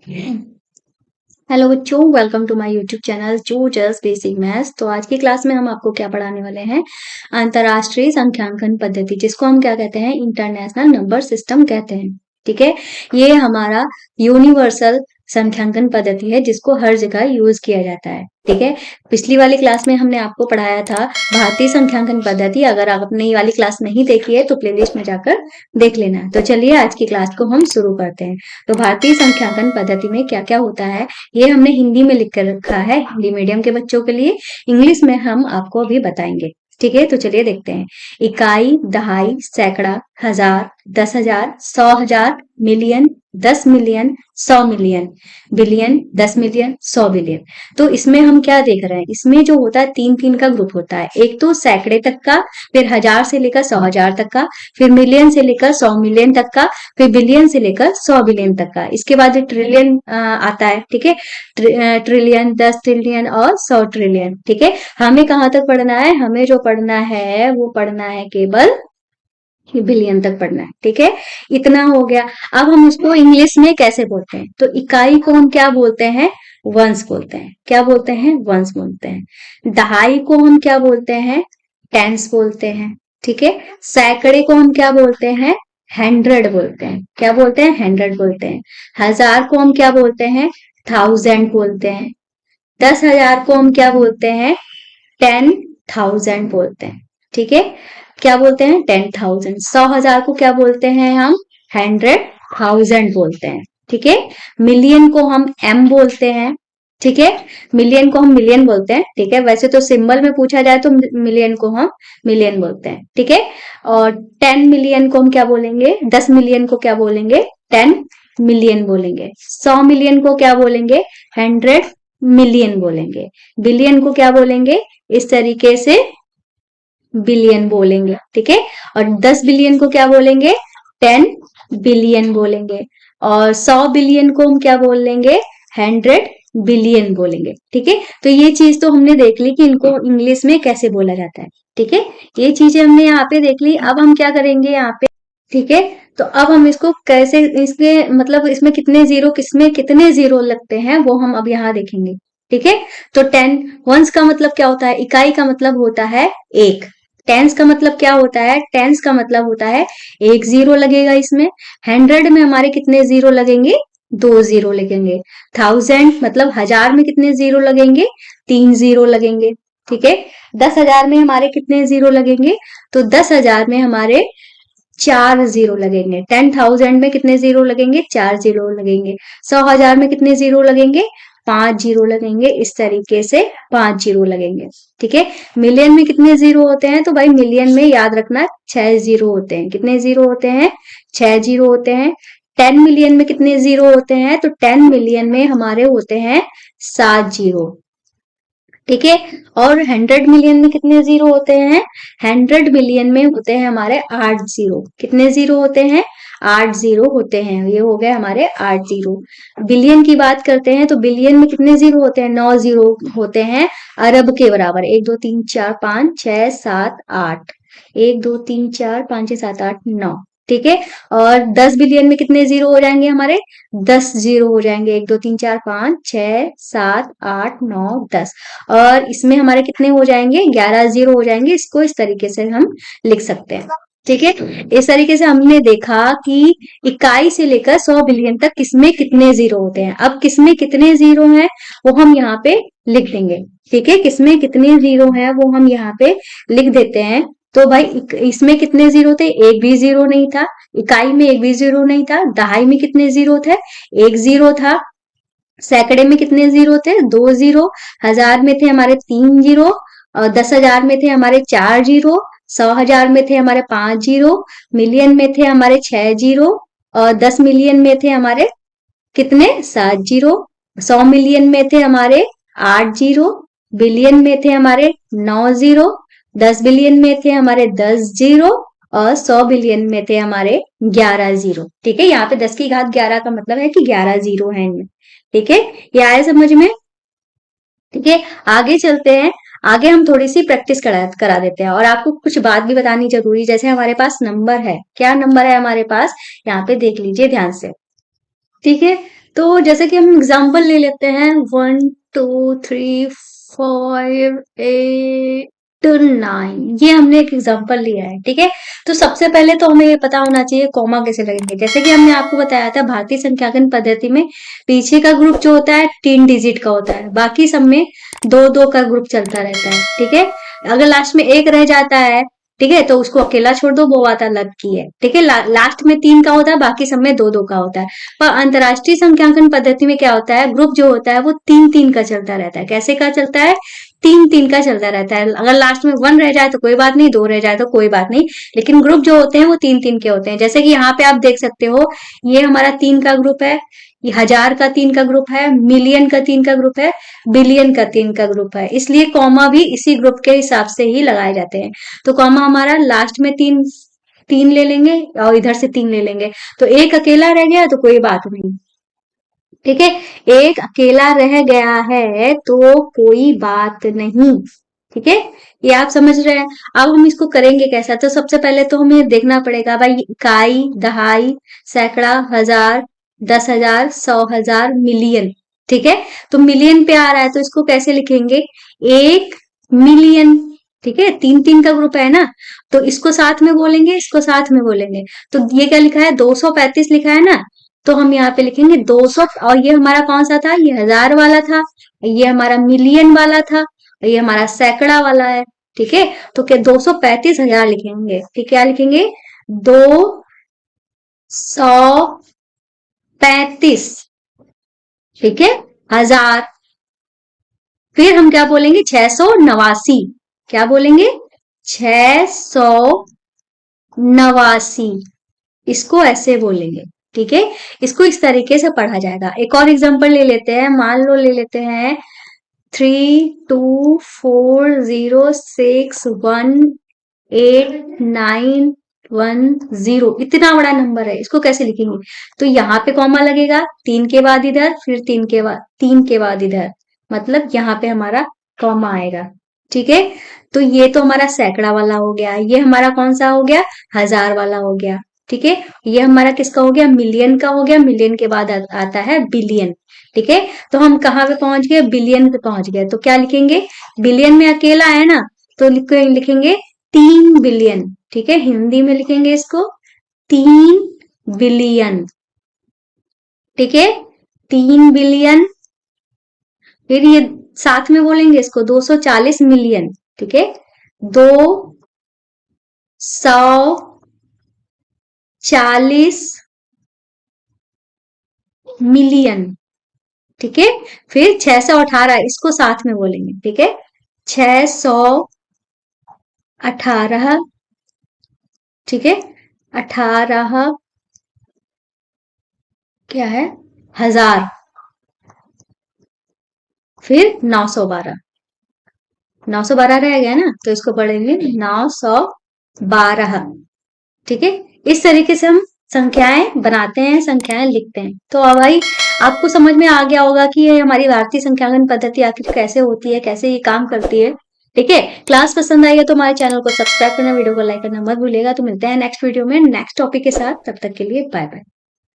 Hello बच्चों, welcome to my YouTube channel जो just basic maths. तो आज की क्लास में हम आपको क्या पढ़ाने वाले हैं? अंतर्राष्ट्रीय संख्यांकन पद्धति, जिसको हम क्या कहते हैं? इंटरनेशनल नंबर सिस्टम कहते हैं। ठीक है, ये हमारा यूनिवर्सल संख्यांकन पद्धति है जिसको हर जगह यूज किया जाता है। ठीक है, पिछली वाली क्लास में हमने आपको पढ़ाया था भारतीय संख्यांकन पद्धति। अगर आपने ये वाली क्लास नहीं देखी है तो प्लेलिस्ट में जाकर देख लेना। तो चलिए आज की क्लास को हम शुरू करते हैं। तो भारतीय संख्यांकन पद्धति में क्या क्या होता है ये हमने हिंदी में लिख कर रखा है, हिंदी मीडियम के बच्चों के लिए। इंग्लिश में हम आपको अभी बताएंगे। ठीक है, तो चलिए देखते हैं। इकाई, दहाई, सैकड़ा, हजार, 10,000, 100,000, million, 10 million, 100 million, billion, 10 million, 100 billion. तो इसमें हम क्या देख रहे हैं? इसमें जो होता है तीन तीन का ग्रुप होता है। एक तो सैकड़े तक का, फिर 1000 से लेकर 100,000 तक का, फिर मिलियन से लेकर 100 मिलियन तक का, फिर बिलियन से लेकर 100 बिलियन तक का। इसके बाद ट्रिलियन आता है। ठीक है, ट्रिलियन, 10 ट्रिलियन और 100 ट्रिलियन। ठीक है, हमें कहाँ तक पढ़ना है? हमें जो पढ़ना है वो पढ़ना है केवल बिलियन तक पढ़ना है। ठीक है, इतना हो गया। अब हम उसको इंग्लिश में कैसे बोलते हैं? तो इकाई को हम क्या बोलते हैं? वंस बोलते हैं। क्या बोलते हैं? वंस बोलते हैं। दहाई को हम क्या बोलते हैं? टेंस बोलते हैं। ठीक है, सैकड़े को हम क्या बोलते हैं? हंड्रेड बोलते हैं। क्या बोलते हैं? हंड्रेड बोलते हैं। हजार को हम क्या बोलते हैं? थाउजेंड बोलते हैं। 10,000 को हम क्या बोलते हैं? 10,000 बोलते हैं। ठीक है, क्या बोलते हैं? 10,000। 100,000 को क्या बोलते हैं हम? 100,000 बोलते हैं। ठीक है, मिलियन को हम एम बोलते हैं। ठीक है, मिलियन को हम मिलियन बोलते हैं। ठीक है, वैसे तो सिंबल में पूछा जाए तो मिलियन को हम मिलियन बोलते हैं। ठीक है, और 10 मिलियन को हम क्या बोलेंगे? 10 मिलियन को क्या बोलेंगे? 10 मिलियन बोलेंगे। 100 मिलियन को क्या बोलेंगे? 100 मिलियन बोलेंगे। बिलियन को क्या बोलेंगे? इस तरीके से बिलियन बोलेंगे। ठीक है, और 10 बिलियन को क्या बोलेंगे? 10 बिलियन बोलेंगे। और 100 बिलियन को हम क्या बोल लेंगे? 100 बिलियन बोलेंगे। ठीक है, तो ये चीज तो हमने देख ली कि इनको इंग्लिश में कैसे बोला जाता है। ठीक है, ये चीजें हमने यहाँ पे देख ली। अब हम क्या करेंगे यहाँ पे? ठीक है, तो अब हम इसको कैसे, इसके मतलब इसमें कितने जीरो, किसमें कितने जीरो लगते हैं वो हम अब यहाँ देखेंगे। ठीक है, तो 10 वंस का मतलब क्या होता है? इकाई का मतलब होता है एक। टेंस का मतलब क्या होता है? टेंस का मतलब होता है एक जीरो लगेगा इसमें। 100 में हमारे कितने जीरो लगेंगे? 2 जीरो लगेंगे। 1000 मतलब हजार में कितने जीरो लगेंगे? 3 जीरो लगेंगे। ठीक है, 10,000 में हमारे कितने जीरो लगेंगे? तो 10,000 में हमारे 4 जीरो लगेंगे। 10,000 में कितने जीरो लगेंगे? 4 जीरो लगेंगे। 100,000 में कितने जीरो लगेंगे? 5 जीरो लगेंगे। इस तरीके से 5 जीरो लगेंगे। ठीक है, मिलियन में कितने जीरो होते हैं? तो भाई मिलियन में याद रखना 6 जीरो होते हैं। कितने जीरो होते हैं? 6 जीरो होते हैं। 10 मिलियन में कितने जीरो होते हैं? तो 10 मिलियन में हमारे होते हैं 7 जीरो। ठीक है, और 100 मिलियन में कितने जीरो होते हैं? 100 मिलियन में होते हैं हमारे 8 जीरो। कितने जीरो होते हैं? 8 जीरो होते हैं। ये हो गए हमारे 8 जीरो। बिलियन की बात करते हैं तो बिलियन में कितने जीरो होते हैं? 9 जीरो होते हैं, अरब के बराबर। 1 2 3 4 5 6 7 8। 1 2 3 4 5 6 7 8 9। ठीक है, और 10 बिलियन में कितने जीरो हो जाएंगे हमारे? 10 जीरो हो जाएंगे। 1 2 3 4 5 6 7 8 9 10। और इसमें हमारे कितने हो जाएंगे? 11 जीरो हो जाएंगे। इसको इस तरीके से हम लिख सकते हैं। ठीक है, इस तरीके से हमने देखा कि इकाई से लेकर 100 बिलियन तक किसमें कितने जीरो होते हैं। अब किसमें कितने जीरो हैं वो हम यहाँ पे लिख देंगे। ठीक है, किसमें कितने जीरो हैं वो हम यहाँ पे लिख देते हैं। तो भाई इसमें कितने जीरो थे? एक भी जीरो नहीं था। इकाई में एक भी जीरो नहीं था। दहाई में कितने जीरो थे? एक जीरो था। सैकड़े में कितने जीरो थे? 2 जीरो। हजार में थे हमारे 3 जीरो। और 10,000 में थे हमारे 4 जीरो। 100,000 में थे हमारे 5 जीरो। मिलियन में थे हमारे 6 जीरो। और 10 मिलियन में थे हमारे कितने? 7 जीरो। 100 मिलियन में थे हमारे 8 जीरो। बिलियन में थे हमारे 9 जीरो। 10 बिलियन में थे हमारे 10 जीरो। और 100 बिलियन में थे हमारे 11 जीरो। ठीक है, यहाँ पे 10 की घात 11 का मतलब है कि 11 जीरो है इनमें। ठीक है, ये आया समझ में? ठीक है, आगे चलते हैं। आगे हम थोड़ी सी प्रैक्टिस करा देते हैं। और आपको कुछ बात भी बतानी जरूरी, जैसे हमारे पास नंबर है। क्या नंबर है हमारे पास? यहाँ पे देख लीजिए ध्यान से। ठीक है, तो जैसे कि हम एग्जाम्पल ले लेते हैं 1 2 3 4 8 9, ये हमने एक एग्जाम्पल लिया है, ठीक है। तो सबसे पहले तो हमें ये पता होना चाहिए कॉमा कैसे लगेंगे। जैसे कि हमने आपको बताया था भारतीय संख्यांकन पद्धति में पीछे का ग्रुप जो होता है 3 डिजिट का होता है, बाकी सब में 2 2 का ग्रुप चलता रहता है, ठीक है। अगर लास्ट में 1 रह जाता है, ठीक है, तो उसको अकेला छोड़ दो, वो बात अलग की है, ठीक है। लास्ट में 3 का होता है, बाकी सब में 2 2 का होता है। पर अंतरराष्ट्रीय संख्यांकन पद्धति में क्या होता है, ग्रुप जो होता है वो 3 3 का चलता रहता है। कैसे का चलता है, 3 3 का चलता रहता है। अगर लास्ट में 1 रह जाए तो कोई बात नहीं, 2 रह जाए तो कोई बात नहीं, लेकिन ग्रुप जो होते हैं वो 3 3 के होते हैं। जैसे कि यहाँ पे आप देख सकते हो, ये हमारा 3 का ग्रुप है, ये 1000 का 3 का ग्रुप है, मिलियन का 3 का ग्रुप है, बिलियन का 3 का ग्रुप है, इसलिए कॉमा भी इसी ग्रुप के हिसाब से ही लगाए जाते हैं। तो कॉमा हमारा लास्ट में 3 3 ले लेंगे और इधर से 3 ले लेंगे, तो एक अकेला रह गया तो कोई बात नहीं, ठीक है। एक अकेला रह गया है तो कोई बात नहीं, ठीक है। ये आप समझ रहे हैं। अब हम इसको करेंगे कैसा, तो सबसे पहले तो हमें देखना पड़ेगा भाई, इकाई, दहाई, सैकड़ा, हजार, 10,000, 100,000, मिलियन, ठीक है। तो मिलियन पे आ रहा है तो इसको कैसे लिखेंगे, 1 मिलियन, ठीक है। 3 3 का ग्रुप है ना, तो इसको साथ में बोलेंगे, इसको साथ में बोलेंगे। तो ये क्या लिखा है, 235 लिखा है ना, तो हम यहाँ पे लिखेंगे 200, और ये हमारा कौन सा था, ये 1000 वाला था, ये हमारा मिलियन वाला था, और ये हमारा सैकड़ा वाला है, ठीक है। तो क्या 235,000 लिखेंगे, ठीक है। क्या लिखेंगे, 235, ठीक है, हजार। फिर हम क्या बोलेंगे, 689, क्या बोलेंगे, 689, इसको ऐसे बोलेंगे, ठीक है। इसको इस तरीके से पढ़ा जाएगा। एक और एग्जांपल ले लेते हैं, मान लो ले लेते हैं 3240618910, इतना बड़ा नंबर है, इसको कैसे लिखेंगे। तो यहाँ पे कॉमा लगेगा, 3 के बाद इधर, फिर 3 के बाद इधर, मतलब यहाँ पे हमारा कॉमा आएगा, ठीक है। तो ये तो हमारा सैकड़ा वाला हो गया, ये हमारा कौन सा हो गया, 1000 वाला हो गया, ठीक है। ये हमारा किसका हो गया, मिलियन का हो गया, मिलियन के बाद आता है बिलियन, ठीक है। तो हम कहाँ पे पहुंच गए, बिलियन पे पहुंच गए। तो क्या लिखेंगे, बिलियन में अकेला है ना, तो लिखेंगे 3 बिलियन, ठीक है। हिंदी में लिखेंगे इसको 3 बिलियन, ठीक है, 3 बिलियन। फिर ये साथ में बोलेंगे इसको 240 मिलियन, ठीक है, 240 मिलियन, ठीक है। फिर 618, इसको साथ में बोलेंगे, ठीक है, 618, ठीक है, 18 क्या है, हजार। फिर 912, 912 रह गया ना, तो इसको पढ़ेंगे 912, ठीक है। इस तरीके से हम संख्याएं बनाते हैं, संख्याएं लिखते हैं। तो अब भाई आपको समझ में आ गया होगा कि ये हमारी भारतीय संख्यांकन पद्धति आखिर कैसे होती है, कैसे ये काम करती है, ठीक है। क्लास पसंद आई है तो हमारे चैनल को सब्सक्राइब करना, वीडियो को लाइक करना मत भूलिएगा। तो मिलते हैं नेक्स्ट वीडियो में नेक्स्ट टॉपिक के साथ, तब तक के लिए बाय बाय।